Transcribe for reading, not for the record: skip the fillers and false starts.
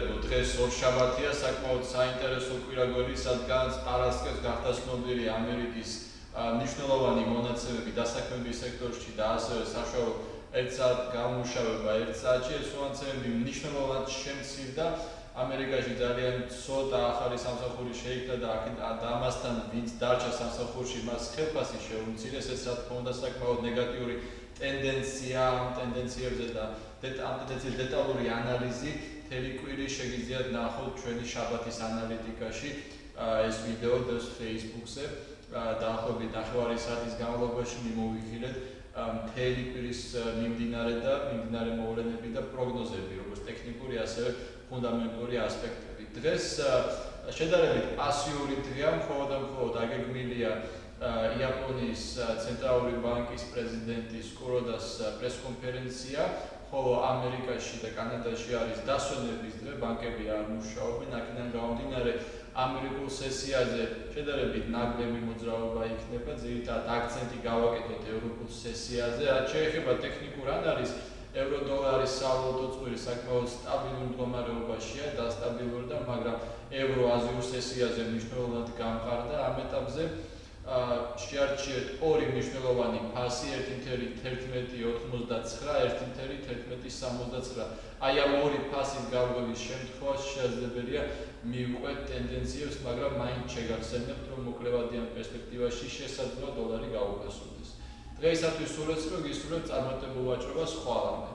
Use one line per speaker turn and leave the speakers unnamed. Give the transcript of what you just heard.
მეგობრებო, დღეს ორშაბათია, საკმაოდ საინტერესო კვირაგველი, სადღაც პარასკევს გახდა ცნობილი ამერიკის მნიშვნელოვანი მონაცემები დასაქმების სექტორში და ასევე საშუალო 1 საათ გამომუშავება 1 საათში. ეს მონაცემები მნიშვნელოვნად შემცირდა. ამერიკაში ძალიან ცოტა ახალი სამსახური შეიქმნა და ამასთან ვინც დარჩა სამსახურში, მას ხელფასი შეუმცირეს. ეს რა თქმა უნდა საკმაოდ ნეგატიური ტენდენცია, ამ ტენდენციებზე და ამ ტენდენციების დეტალური ანალიზი მთელი კვირი შეგიძლიათ ნახოთ ჩვენი შაბათის ანალიტიკაში. ეს ვიდეო დევს Facebook-ზე. დაახლოებით 9 საათის განმავლობაში მიმოვიხილეთ მთელი კვირის მიმდინარე მოვლენები და პროგნოზები, როგორც ტექნიკური, ასევე ფუნდამენტური ასპექტები. დღეს შედარებით პასიური დღეა, მხოლოდ აგეგმილია იაპონიის ცენტრალური ბანკის პრეზიდენტის კუროდას პრესკონფერენცია, ხოლო ამერიკაში და კანადაში არის დასვენების დღე, ბანკები არ მუშაობენ, აქედან გამომდინარე ამერიკულ სესიაზე შედარებით ნაკლები მოძრაობა იქნება, ძირითადად აქცენტი გავაკეთოთ ევროპულ სესიაზე, რაც შეეხება ტექნიკურ ანალიზს. ევრო-დოლარის სავალუტო წყვილი საკმაოდ სტაბილურ მდგომარეობაშია, დასტაბილურდა, მაგრამ ევრო-აზიურ სესიაზე მნიშვნელოვნად გამყარდა ამ ეტაპზე. შეარჩიეთ ორი მნიშვნელოვანი ფასი 1.1189, 1.1169. აი ამ ორი ფასის გავრცელის შემთხვევაში შესაძლებელია მივყვეთ ტენდენციებს, მაგრამ მაინც შეგახსენებთ, რომ მოკლევადიან პერსპექტივაში შესაძლოა დოლარი გაუფასოდეს. დღეისათვის სულ ეს რო გისურვებთ წარმატებულ ვაჭრობას, ხვალამდე.